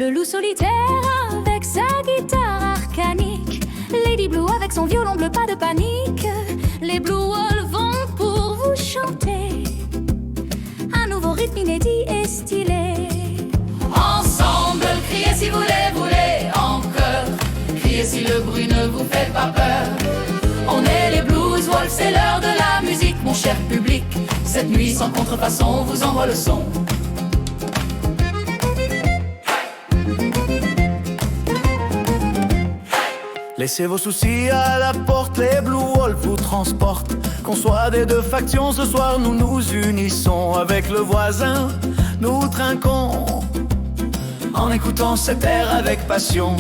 le loup solitaire avec sa guitare arcanique, Lady Blue avec son violon bleu, pas de panique. Les Blue Wolves vont pour vous chanter un nouveau rythme inédit et stylé. Ensemble, criez si vous voulez, en chœur. Criez si le bruit ne vous fait pas peur. On est les Blues Wolves, c'est l'heure de la musique, mon cher public. Cette nuit sans contrefaçon vous envoie le son. Laissez vos soucis à la porte, les Blue Wolves vous transportent. Qu'on soit des deux factions, ce soir nous nous unissons. Avec le voisin, nous trinquons en écoutant cet air avec passion.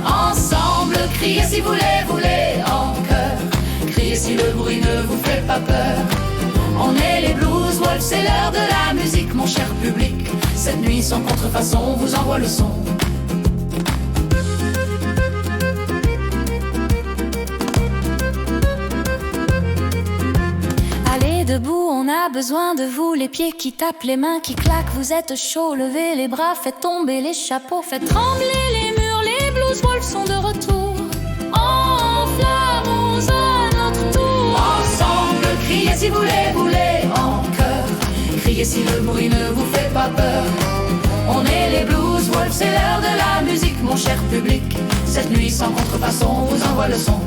Ensemble, criez si vous voulez, en chœur. Criez si le bruit ne vous fait pas peur. On est les Blues Wolves, c'est l'heure de la musique, mon cher public. Cette nuit sans contrefaçon vous envoie le son. Debout, on a besoin de vous, les pieds qui tapent, les mains qui claquent. Vous êtes chaud, levez les bras, faites tomber les chapeaux, faites trembler les murs. Les Blues Wolves sont de retour. Enflammons à notre tour. Ensemble, criez si vous voulez, en chœur. Criez si le bruit ne vous fait pas peur. On est les Blues Wolves, c'est l'heure de la musique, mon cher public. Cette nuit sans contrefaçon vous envoie le son.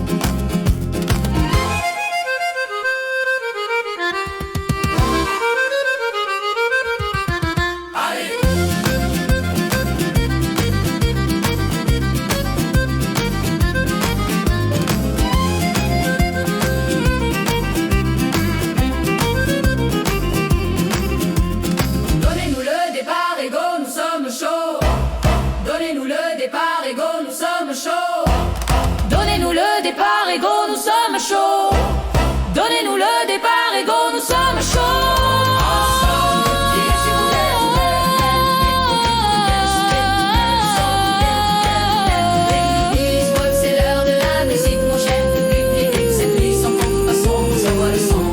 Donnez-nous le départ et go, nous sommes chauds. Donnez-nous le départ et go, nous sommes chauds. Donnez-nous le départ et go, nous sommes chauds. C'est l'heure de la musique, mon cher public. Cette nuit sans contrefaçon vous envoie le son.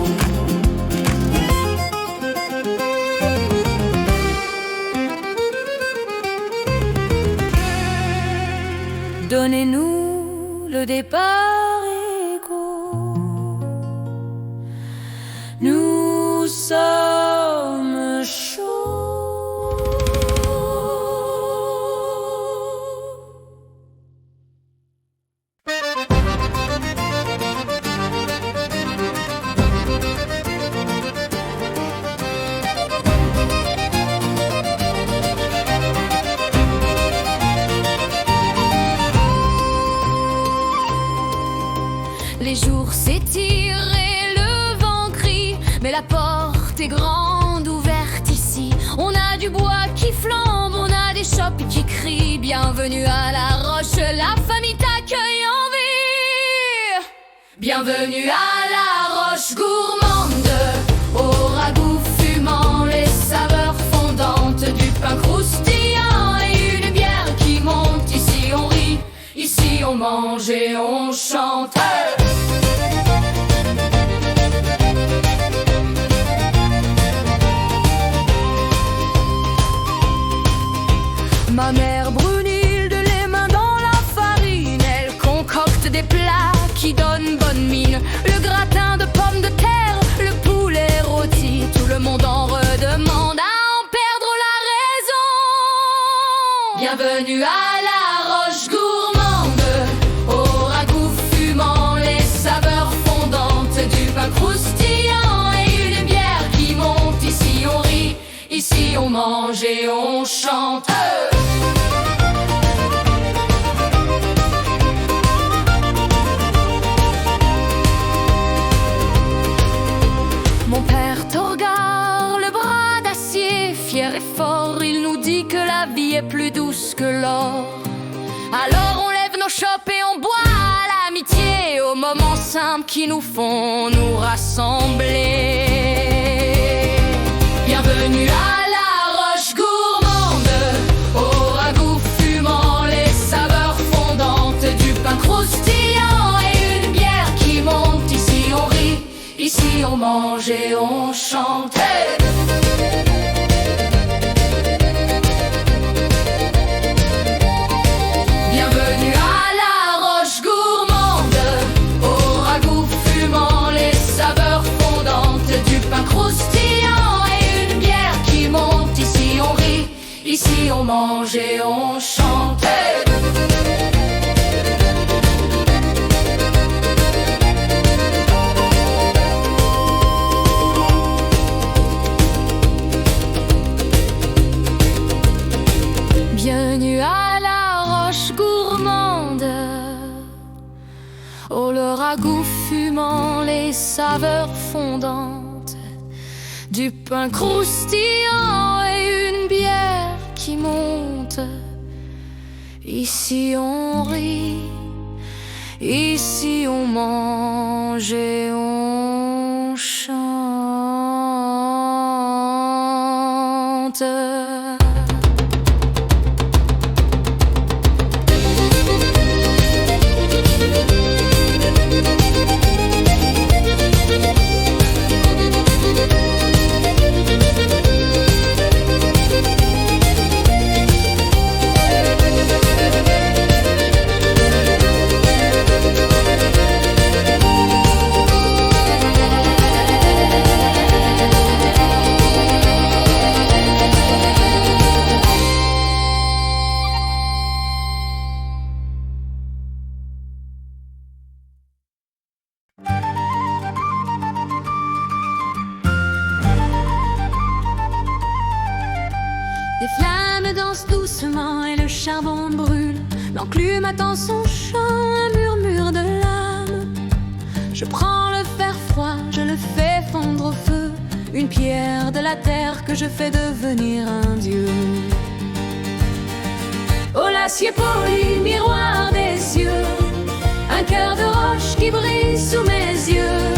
Donnez-nous le départ et go. Nous sommes chauds. Les jours s'étirent et le vent crie, mais la porte est grande ouverte ici. On a du bois qui flambe, on a des chopes qui crient. Bienvenue à la Roche, la famille t'accueille en vie. Bienvenue à la Roche gourmande, au ragoût fumant, les saveurs fondantes du pain croustillant et une bière qui monte. Ici on rit, ici on mange et on chante. Ma mère Brunhilde, les mains dans la farine, elle concocte des plats qui donnent bonne mine. Le gratin de pommes de terre, le poulet rôti, tout le monde en redemande à en perdre la raison. Bienvenue à la Roche gourmande, au ragoût fumant, les saveurs fondantes du pain croustillant et une bière qui monte. Ici on rit, ici on mange et on chante. Mon père Torgar, le bras d'acier, fier et fort, il nous dit que la vie est plus douce que l'or. Alors on lève nos chopes et on boit à l'amitié, aux moments simples qui nous font nous rassembler. Bienvenue à la Roche gourmande, au ragoût fumant, les saveurs fondantes du pain croustillant et une bière qui monte. Ici on rit, ici on mange et on chante. Hey! Ici on mange et on chante. Bienvenue à la roche gourmande, oh le ragoût fumant, les saveurs fondantes, du pain croustillant et une bière qui monte. Ici on rit, ici on mange et on chante. Des flammes dansent doucement et le charbon brûle. L'enclume attend son chant, un murmure de l'âme. Je prends le fer froid, je le fais fondre au feu, une pierre de la terre que je fais devenir un dieu. Oh l'acier poli, miroir des cieux, un cœur de roche qui brille sous mes yeux.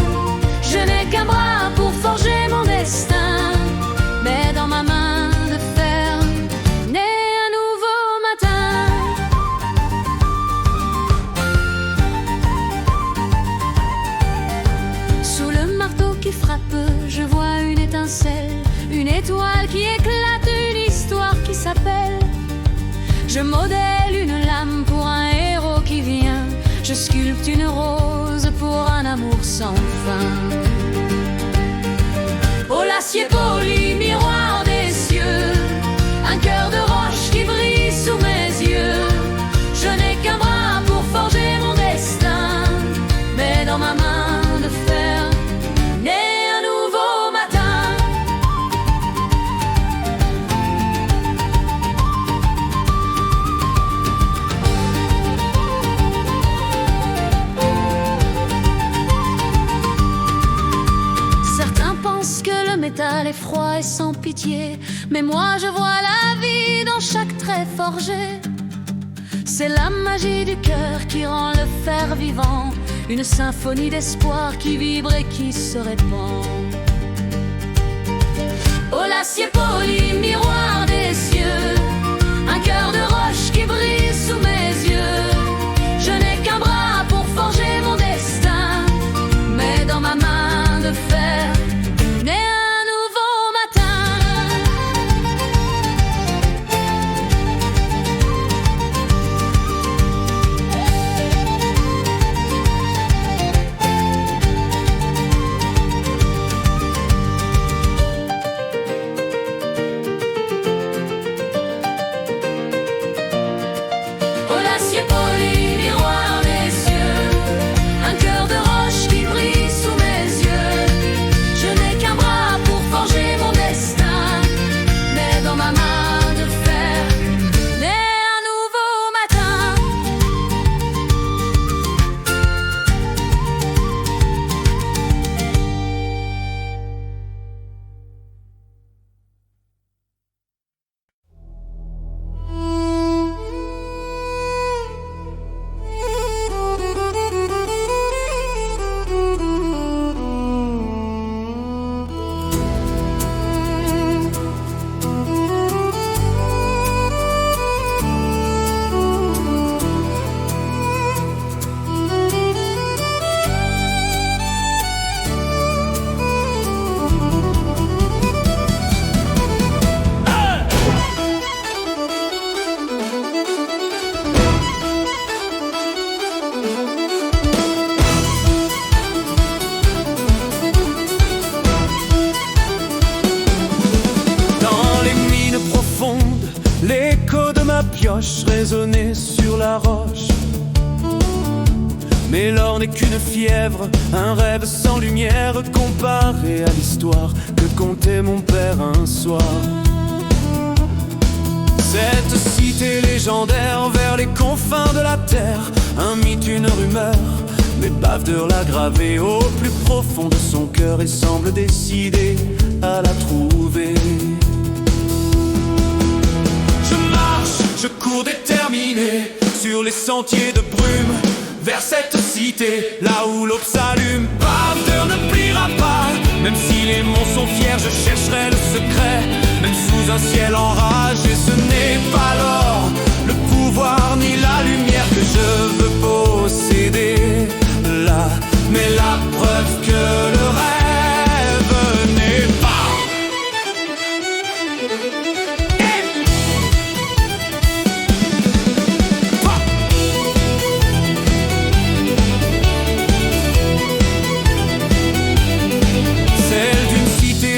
Je n'ai qu'un bras pour forger mon destin, mais dans ma main de fer naît un nouveau matin. Sous le marteau qui frappe, je vois une étincelle, une étoile qui éclate, une histoire qui s'appelle. Je modèle une lame pour un héros qui vient, je sculpte une rose pour un amour sans fin. Oh l'acier poli, miroir des cieux, un cœur de roche qui brille sous mes yeux. Je n'ai qu'un bras pour forger mon destin, mais dans ma main de fer naît un nouveau matin. Certains pensent que le métal est froid et sans pitié, mais moi je vois la vie dans chaque trait forgé. C'est la magie du cœur qui rend le fer vivant, une symphonie d'espoir qui vibre et qui se répand. Oh l'acier poli, miroir des cieux, un cœur de roche qui brille sous mes yeux. Je n'ai qu'un bras pour forger mon destin, mais dans ma main de fer naît un nouveau matin. L'écho de ma pioche résonnait sur la roche. Mais l'or n'est qu'une fièvre, un rêve sans lumière comparé à l'histoire que contait mon père un soir. Cette cité légendaire vers les confins de la terre, un mythe, une rumeur, mais Baveur l'a gravé au plus profond de son cœur et semble décidé à la trouver. Je marche, je cours déterminé sur les sentiers de brume vers cette cité, là où l'aube s'allume. Baveur ne pliera pas, même si les monts sont fiers, je chercherai le secret, même sous un ciel enragé. Ce n'est pas l'or, le pouvoir ni la lumière que je veux posséder là, mais la preuve que le rêve n'est pas.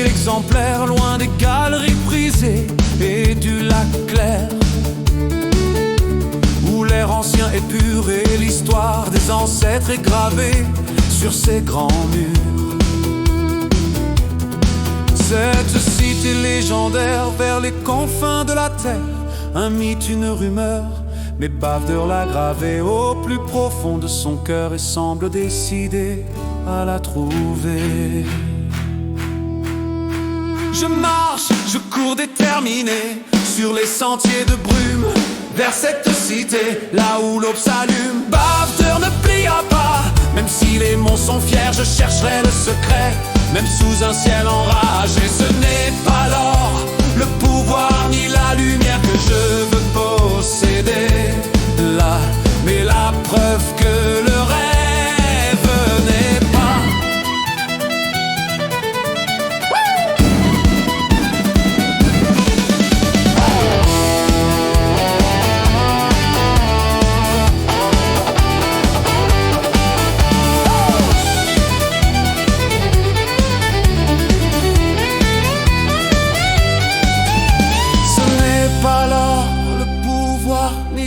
Exemplaire, loin des galeries brisées et du lac clair, où l'air ancien est pur et l'histoire des ancêtres est gravée sur ces grands murs. Cette cité légendaire vers les confins de la terre, un mythe, une rumeur, mais Baveur l'a gravée au plus profond de son cœur et semble décidé à la trouver. Je marche, je cours déterminé sur les sentiers de brume vers cette cité, là où l'aube s'allume. Baveur ne plia pas, même si les monts sont fiers, je chercherai le secret, même sous un ciel enragé. Ce n'est pas l'or, le pouvoir ni la lumière que je veux posséder là, mais la preuve que le rêve n'est pas.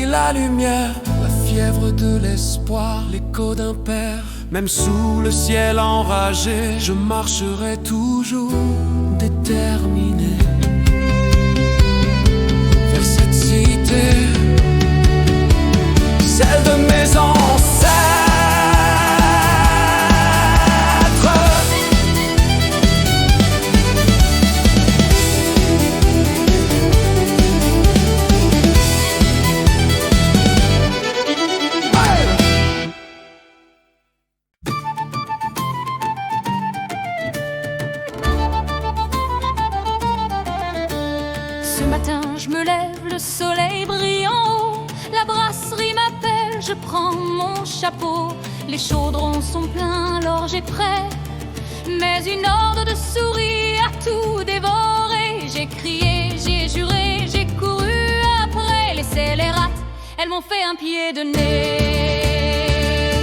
La lumière, la fièvre de l'espoir, l'écho d'un père. Même sous le ciel enragé, je marcherai toujours déterminé vers cette cité, celle de mes ancêtres. Ce matin, je me lève, le soleil brille en haut. La brasserie m'appelle, je prends mon chapeau. Les chaudrons sont pleins, l'orge est prêt. Mais une horde de souris a tout dévoré. J'ai crié, j'ai juré, j'ai couru après. Laissez les rats, elles m'ont fait un pied de nez.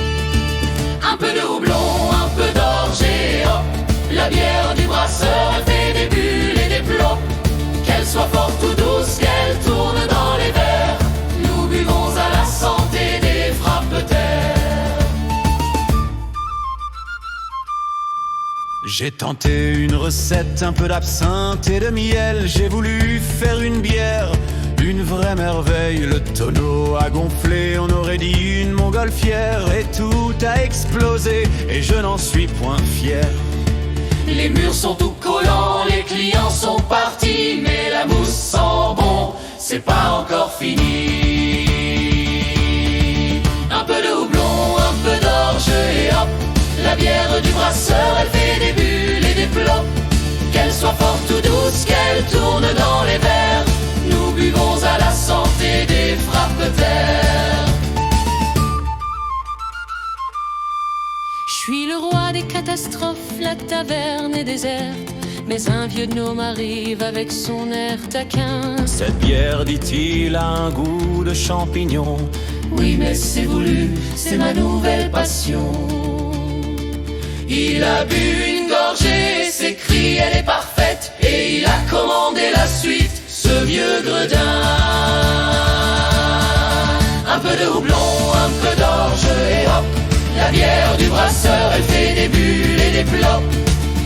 Un peu de houblon, un peu d'orge et hop, la bière du brasseur, elle fait des bulles et des plots. Qu'elle soit forte ou douce, qu'elle tourne dans les verres, nous buvons à la santé des frappes-terre. J'ai tenté une recette, un peu d'absinthe et de miel. J'ai voulu faire une bière, une vraie merveille. Le tonneau a gonflé, on aurait dit une montgolfière. Et tout a explosé, et je n'en suis point fier. Les murs sont tout collants, les clients sont partis, mais la mousse sent bon, c'est pas encore fini. Un peu de houblon, un peu d'orge et hop, la bière du brasseur, elle fait des bulles et des plots. Qu'elle soit forte ou douce, qu'elle tourne dans les verres, nous buvons à la santé des frappes-terre. Je suis le roi des catastrophes, la taverne est déserte. Mais un vieux gnome arrive avec son air taquin. Cette bière, dit-il, a un goût de champignon. Oui, mais c'est voulu, c'est ma nouvelle passion. Il a bu une gorgée, s'est crié, elle est parfaite, et il a commandé la suite. Ce vieux gredin. Un peu de houblon, un peu d'orge et hop, la bière du brasseur, elle fait des bulles et des plops.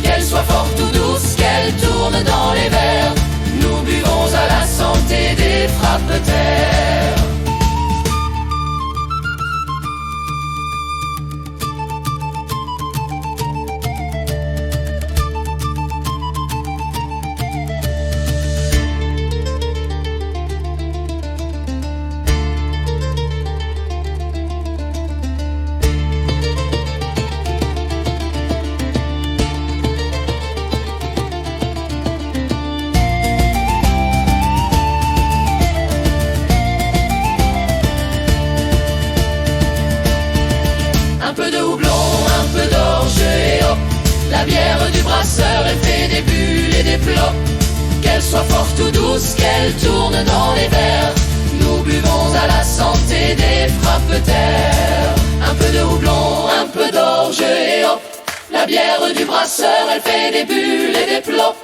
Qu'elle soit forte ou douce, qu'elle tourne dans les verres, nous buvons à la santé des frappes-terres. Elle fait des bulles et des plops. Qu'elle soit forte ou douce, qu'elle tourne dans les verres, nous buvons à la santé des frappes-terres. Un peu de houblon, un peu d'orge et hop, la bière du brasseur, elle fait des bulles et des plops.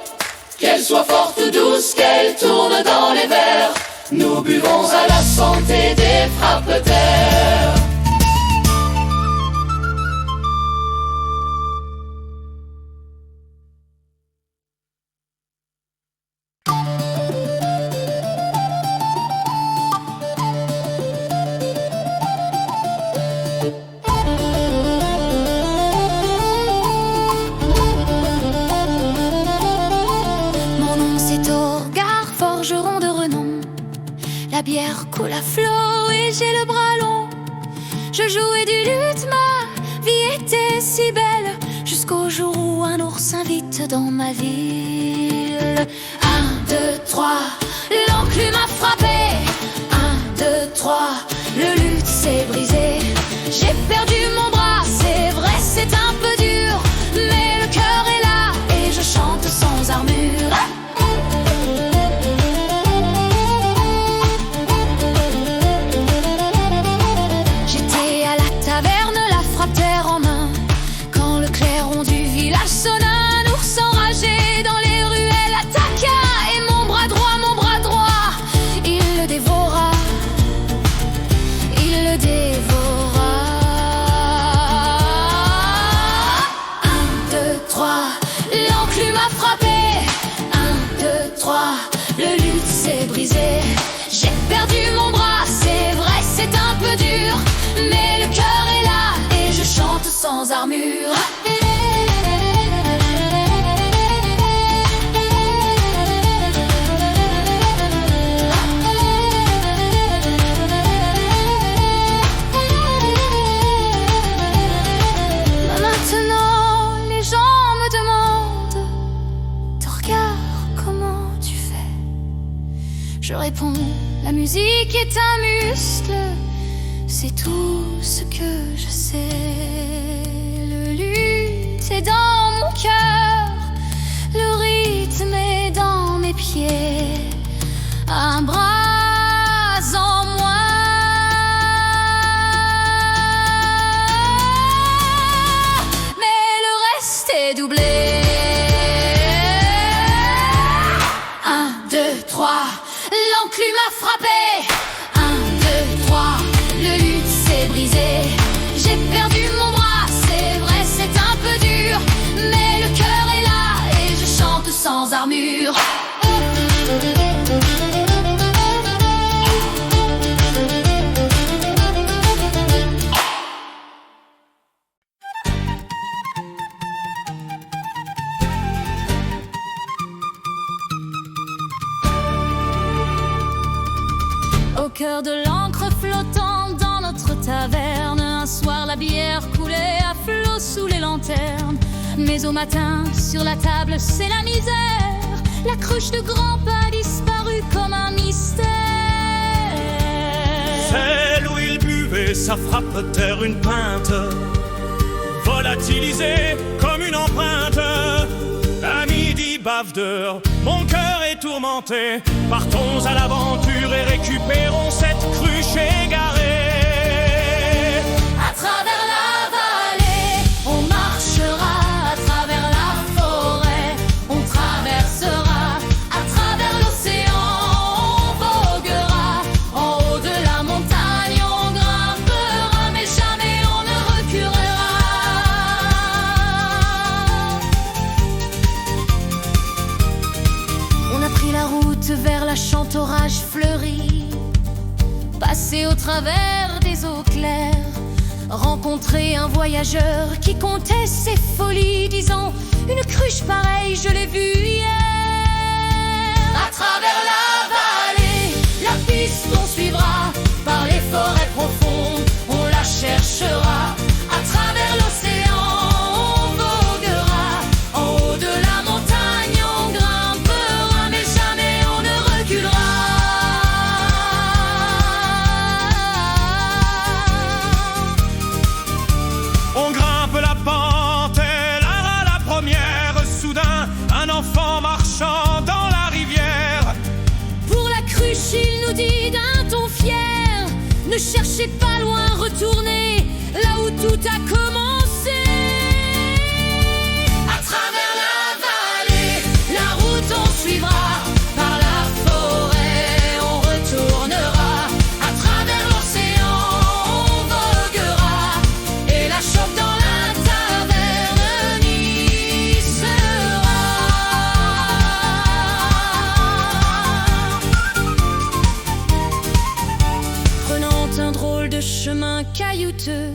Qu'elle soit forte ou douce, qu'elle tourne dans les verres, nous buvons à la santé des frappes-terres. La bière coule à flot et j'ai le bras long. Je jouais du luth, ma vie était si belle, jusqu'au jour où un ours invite dans ma ville. 1, 2, 3, l'enclume m'a frappé. 1, 2, 3, le luth s'est brisé. J'ai perdu mon bras, c'est vrai, c'est un peu dur, mais le cœur est là et je chante sans armure. J'ai perdu mon bras, c'est vrai, c'est un peu dur, mais le cœur est là et je chante sans armure. Maintenant, les gens me demandent, ton regard, comment tu fais? Je réponds, la musique est un muscle, c'est tout ce que je sais. Le luth est dans mon cœur, le rythme est dans mes pieds. Un bras en moins, mais le reste est doublé. 1, 2, 3, l'enclume m'a frappé. 1, 2, 3, le luth s'est brisé. J'ai perdu mon bras, c'est vrai, c'est un peu dur, mais le cœur est là et je chante sans armure. Au cœur de l'encre flottant dans notre taverne, un soir la bière coulait à flot sous les lanternes. Mais au matin, sur la table, c'est la misère. La cruche de grand-père disparue comme un mystère. Celle où il buvait sa frappe-terre, une pinte volatilisée comme une empreinte. À midi, bave d'heure, mon cœur est tourmenté. Partons à l'aventure et récupérons cette cruche égarée. À travers la vallée, on marchera. À travers la forêt, on traversera. À travers l'océan, passer au travers des eaux claires, rencontrer un voyageur qui comptait ses folies, disant une cruche pareille, je l'ai vue hier. À travers la vallée, la piste on suivra, par les forêts profondes, on la cherchera. À travers l'océan, on voguera, en haut de la montagne, on grimpera, mais jamais on ne reculera. On grimpe la pente, elle a la première. Soudain, un enfant marchant dans la rivière. Pour la cruche, il nous dit d'un ton fier, ne cherchez pas loin, retournez là où tout a commencé. À travers la vallée, la route on suivra, par la forêt on retournera. À travers l'océan on voguera, et la chope dans la taverne y sera. Prenant un drôle de chemin caillouteux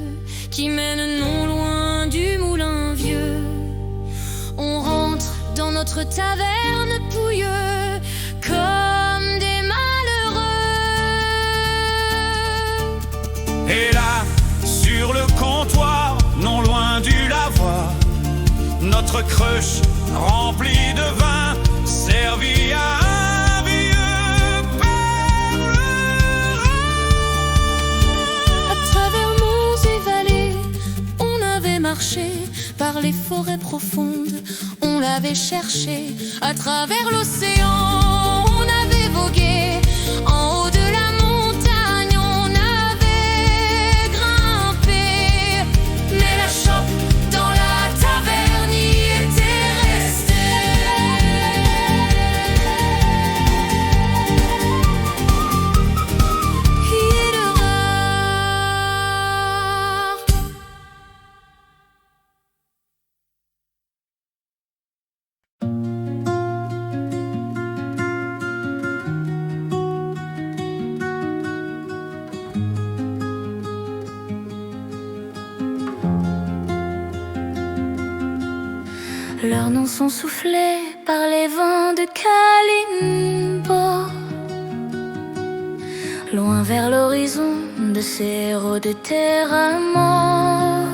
qui mène non loin du moulin vieux, on rentre dans notre taverne pouilleux comme des malheureux. Et là, sur le comptoir, non loin du lavoir, notre cruche remplie de vin, servie à un vieux pèlerin. À travers monts et vallées, on avait marché, par les forêts profondes, on l'avait cherché. À travers l'océan, on avait vogué, en haut de la montagne, on avait grimpé. Mais la chope dans la taverne y était restée. Il est rare. Leurs noms sont soufflés par les vents de Kalimbo, loin vers l'horizon de ces héros de terre à mort.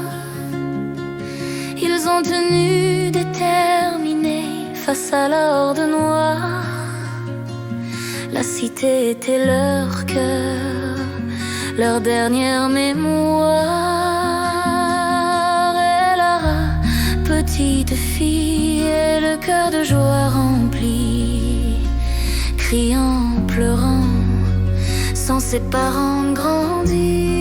Ils ont tenu déterminés face à la horde noire. La cité était leur cœur, leur dernière mémoire. Et la petite fille et le cœur de joie rempli, criant, pleurant, sans ses parents grandis.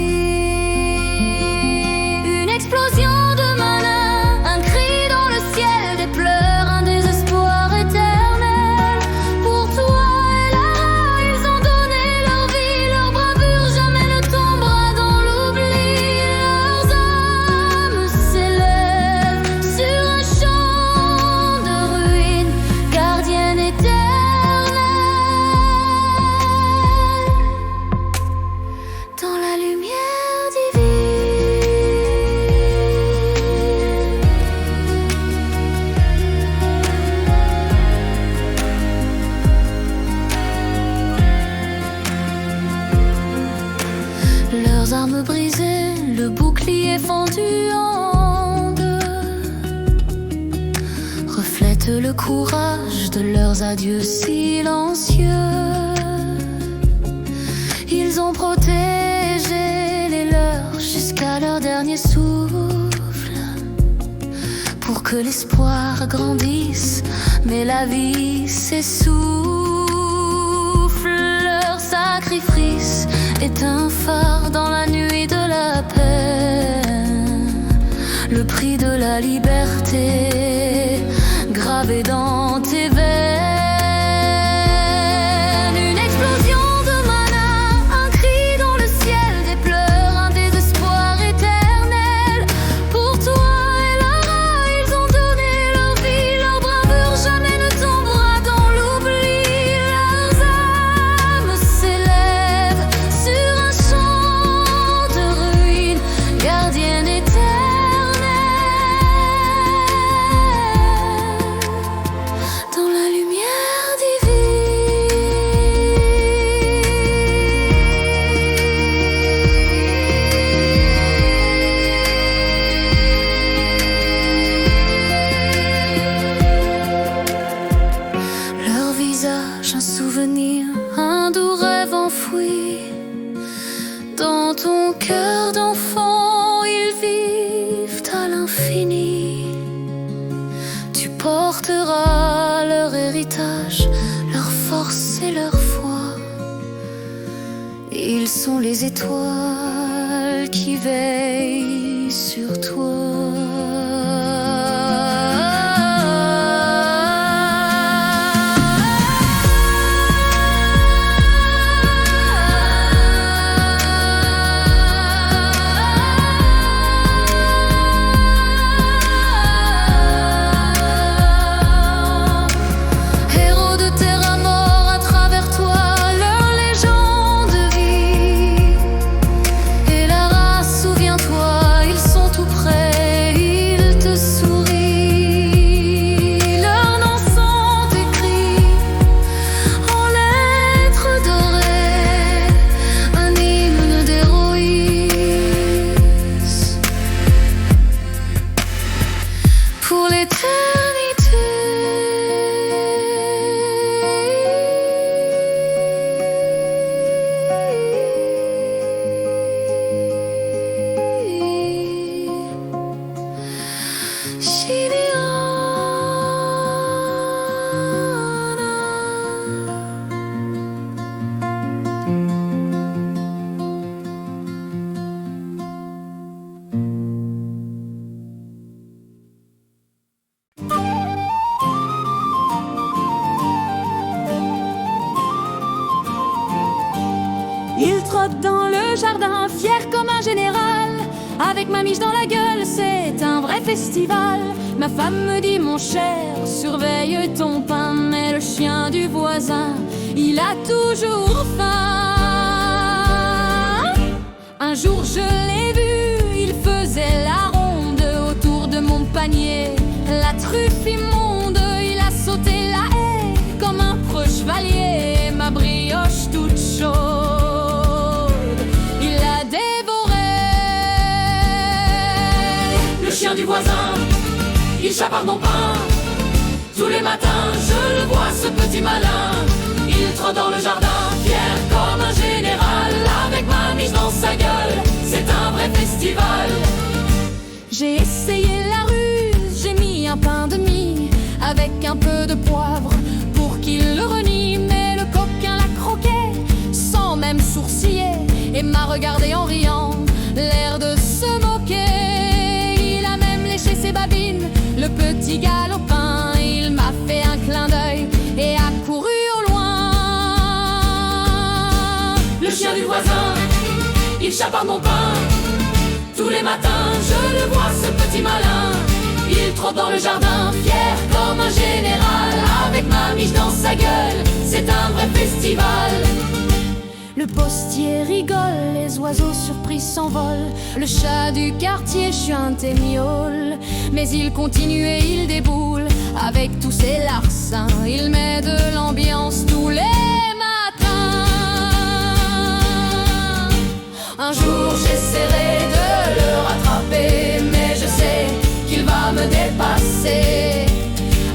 Une explosion de malheur, un cri dans le ciel, des pleurs, un désespoir éternel. Pour toi et Lara, ils ont donné leur vie, leur bravure jamais ne tombera dans l'oubli. Leurs âmes s'élèvent sur un champ de ruines, gardiennes éternelles, dans la lumière divine. Leurs armes brisées, le bouclier fendu en deux, reflètent le courage de leurs adieux silencieux. Ils ont protégé les leurs jusqu'à leur dernier souffle, pour que l'espoir grandisse, mais la vie s'essouffle. Leur sacrifice est un phare dans la nuit de la peine, le prix de la liberté gravé dans tes veines. Une explosion de mana, un cri dans le ciel, des pleurs, un désespoir éternel. Pour toi et Lara, ils ont donné leur vie, leur bravure jamais ne tombera dans l'oubli. Leurs âmes s'élèvent sur un Ils sont les étoiles qui veillent sur toi. Il trotte dans le jardin, fier comme un général, avec ma miche dans la gueule, c'est un vrai festival. Ma femme me dit, mon cher, surveille ton pain, mais le chien du voisin, il a toujours faim. Un jour je l'ai vu, il faisait la ronde autour de mon panier. La truffe immonde, il a sauté la haie comme un preux chevalier. Ma brioche toute chaude, il l'a dévorée. Le chien du voisin, il chaparde mon pain. Tous les matins, je le vois, ce petit malin. Il trotte dans le jardin, fier comme un général, avec ma miche dans sa gueule, c'est un vrai festival. J'ai essayé la ruse, j'ai mis un pain de mie avec un peu de poivre pour qu'il le renie. Mais le coquin l'a croqué sans même sourciller et m'a regardé en riant, l'air de se moquer. Il a même léché ses babines, le petit galopin. Il m'a fait un clin d'œil et a couru au loin. Le chien du voisin, il chaparde mon pain. Tous les matins, je le vois, ce petit malin. Il trotte dans le jardin, fier comme un général, avec ma miche dans sa gueule, c'est un vrai festival. Le postier rigole, les oiseaux surpris s'envolent. Le chat du quartier chante et miaule. Mais il continue et il déboule avec tous ses larcins. Il met de l'ambiance tous les matins. Un jour j'essaierai de le rattraper, mais je sais qu'il va me dépasser.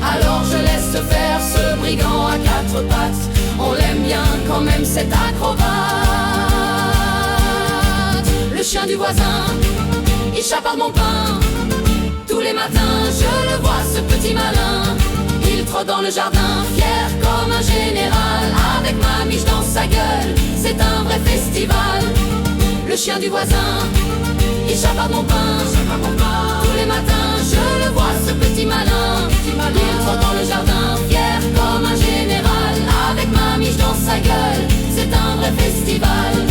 Alors je laisse faire ce brigand à quatre pattes. On l'aime bien quand même cet acrobate. Le chien du voisin, il chaparde mon pain. Tous les matins je le vois, ce petit malin. Il trotte dans le jardin, fier comme un général, avec ma miche dans sa gueule, c'est un vrai festival. Le chien du voisin, il chaparde mon pain. Tous les matins je le vois, ce petit malin. Il trotte dans le jardin, fier comme un général, avec ma miche dans sa gueule, c'est un vrai festival.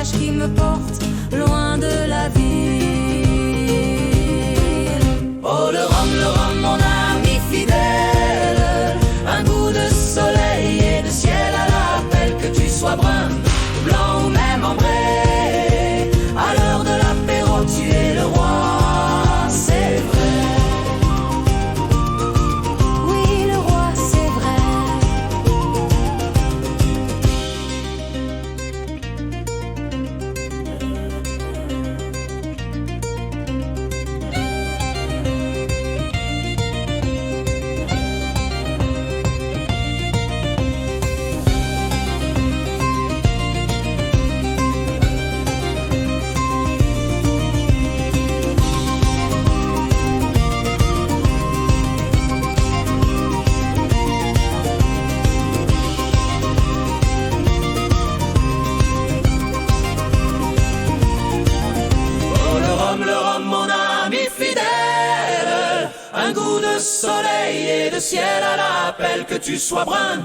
voyage qui me porte loin de la ville. Oh le rhum, mon ami fidèle, un goût de soleil et de ciel à l'appel, que tu sois brun, blanc ou même ambré. À l'heure de l'apéro, tu es le roi, c'est vrai. Oui, le roi, c'est vrai. Un goût de soleil et de ciel à l'appel, que tu sois brun,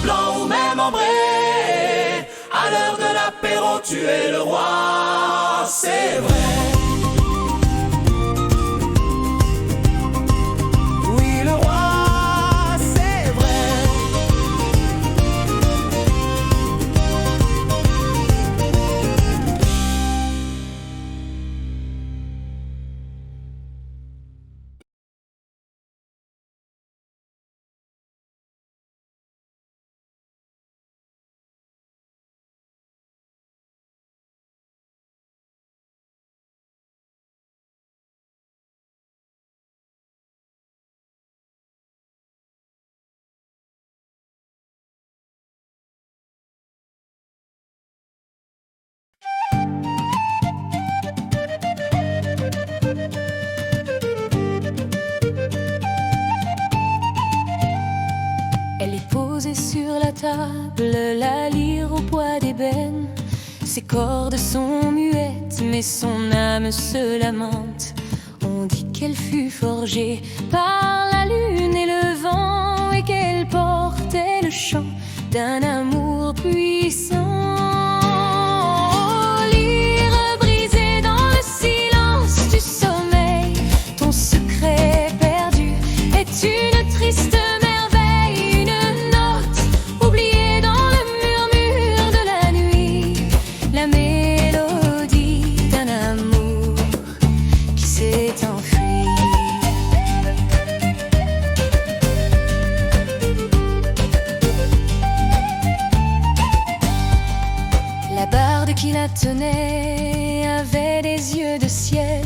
blanc ou même ambré. À l'heure de l'apéro, tu es le roi, c'est vrai. Oui, le roi, c'est vrai. Elle est posée sur la table, la lyre au bois d'ébène. Ses cordes sont muettes, mais son âme se lamente. On dit qu'elle fut forgée par la lune et le vent, et qu'elle portait le chant d'un amour puissant. Lyre brisée dans le silence du sommeil, ton secret perdu est une triste qui la tenait avait des yeux de ciel.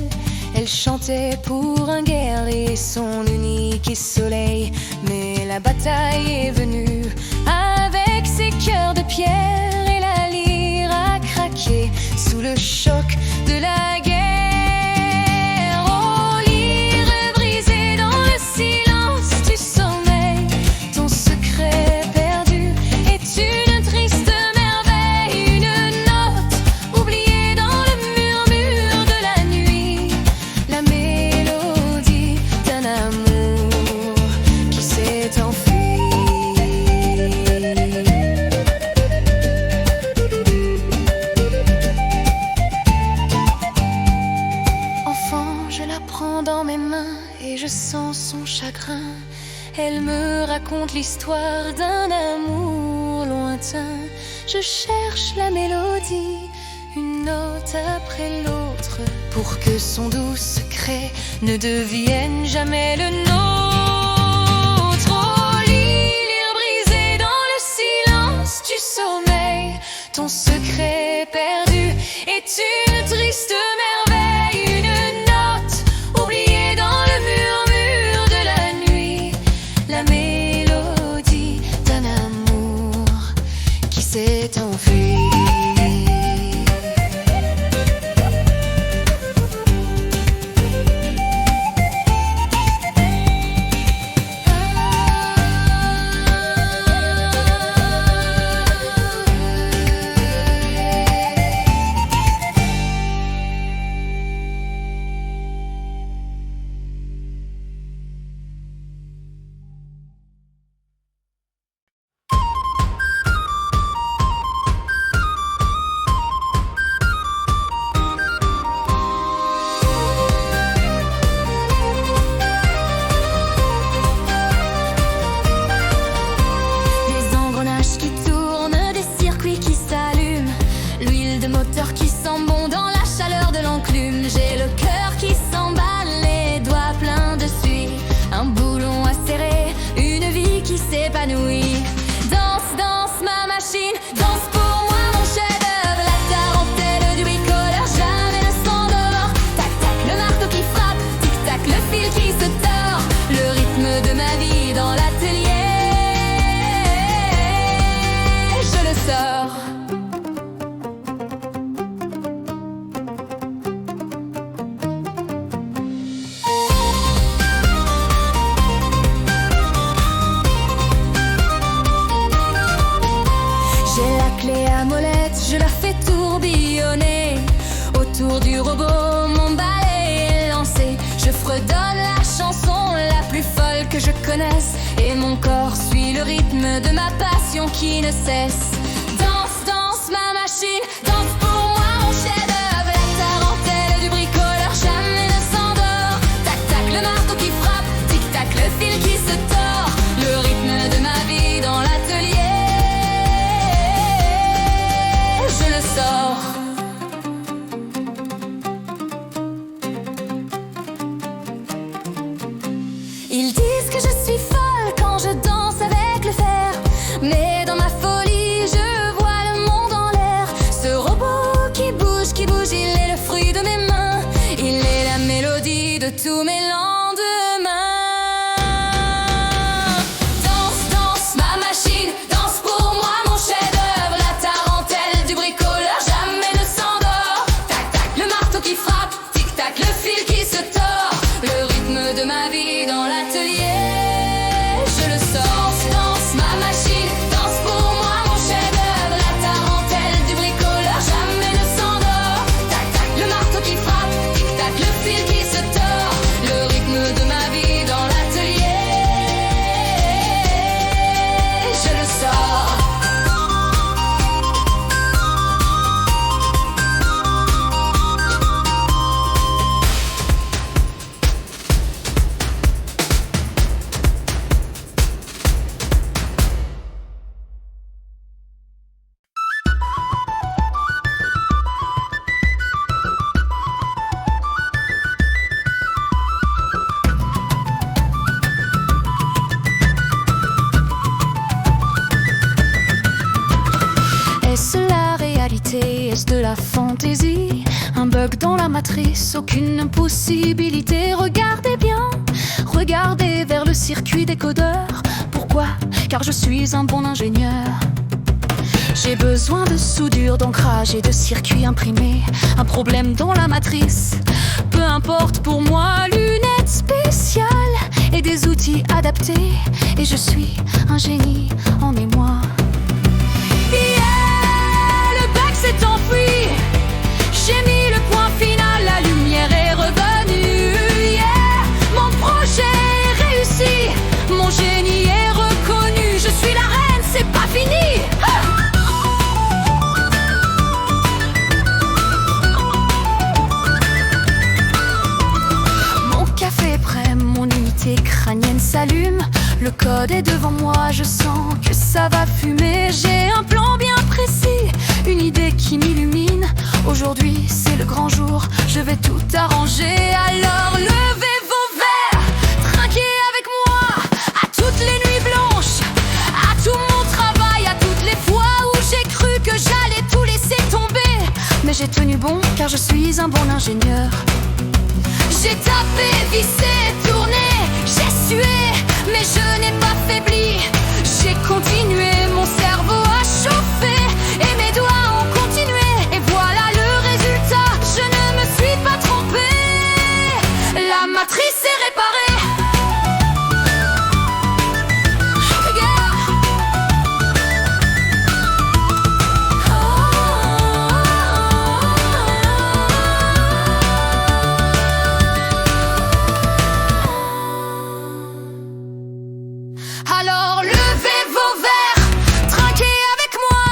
Elle chantait pour un guerrier, son unique soleil. Mais la bataille est venue avec ses cœurs de pierre, et la lyre a craqué sous le choc de la guerre. Oh, lyre brisée dans le silence du sommeil, ton secret perdu est une triste dans mes mains et je sens son chagrin. Elle me raconte l'histoire d'un amour lointain. Je cherche la mélodie, une note après l'autre, pour que son doux secret ne devienne jamais le nôtre. Oh, lyre brisée dans le silence du sommeil, ton secret perdu est une triste merveille, une note oubliée dans le murmure de la nuit, la mélodie d'un amour qui s'est enfui. moteur qui sent bon dans la chaleur de l'enclume. J'ai le cœur qui s'emballe, les doigts pleins de suie. Un boulon à serrer, une vie qui s'épanouit. Danse, danse ma machine, danse pour moi mon chef-d'œuvre. La tarentelle du bricoleur jamais ne s'endort. Tac tac le marteau qui frappe, tic tac le fil qui se tord. Le rythme de ma vie dans l'atelier, je le sors. J'ai la clé à molette, je la fais tourbillonner. Autour du robot, mon balai est lancé. Je fredonne la chanson la plus folle que je connaisse. Et mon corps suit le rythme de ma passion qui ne cesse. Danse, danse ma machine, danse pour moi mon chef-d'œuvre. La tarentelle du bricoleur jamais ne s'endort. Tac tac le marteau qui frappe, tic tac le fil qui se tord. Le rythme de ma vie dans l'atelier, je le sors. Ils disent que je suis folle quand je danse avec le fer. Mais dans ma folie, je vois le monde en l'air. Ce robot qui bouge, il est le fruit de mes mains. Il est la mélodie de tous mes lendemains. Danse, danse ma machine, danse pour moi mon chef-d'œuvre. La tarentelle du bricoleur jamais ne s'endort. Tac tac le marteau qui frappe, tic tac le fil qui se tord. Le rythme de ma vie dans l'atelier, je le sors. Danse ma machine, danse pour moi mon chef-d'œuvre. La tarentelle du bricoleur jamais ne s'endort. Tac tac le marteau qui frappe, tic tac le fil qui se tord. Le rythme de ma vie dans l'atelier, je le sors. Est-ce la réalité? Est-ce de la fantaisie? Un bug dans la matrice, aucune possibilité. Regardez bien, regardez vers le circuit décodeur. Pourquoi? Car je suis un bon ingénieur. J'ai besoin de soudure, d'ancrage et de circuits imprimés. Un problème dans la matrice, peu importe pour moi. Lunettes spéciales et des outils adaptés. Et je suis un génie en émoi. Le bug s'est enfui. J'ai mis le point final, la lumière est revenue. Mon projet est réussi, mon génie est reconnu. Je suis la reine, c'est pas fini. Mon café est prêt, mon unité crânienne s'allume. Le code est devant moi, je sens que ça va fumer. J'ai un plan bien précis, une idée qui m'illumine. Aujourd'hui, c'est le grand jour, je vais tout arranger. Alors levez vos verres, trinquez avec moi à toutes les nuits blanches, à tout mon travail, à toutes les fois où j'ai cru que j'allais tout laisser tomber. Mais j'ai tenu bon car je suis un bon ingénieur. J'ai tapé, vissé, tourné, j'ai sué, mais je n'ai pas faibli. J'ai continué, mon cerveau a chauffé et mes doigts ont continué. Et voilà le résultat, je ne me suis pas trompé. La matrice est réparée. Alors levez vos verres, trinquez avec moi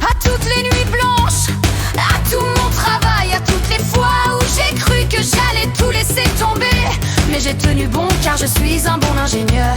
à toutes les nuits blanches, à tout mon travail, à toutes les fois où j'ai cru que j'allais tout laisser tomber. Mais j'ai tenu bon car je suis un bon ingénieur.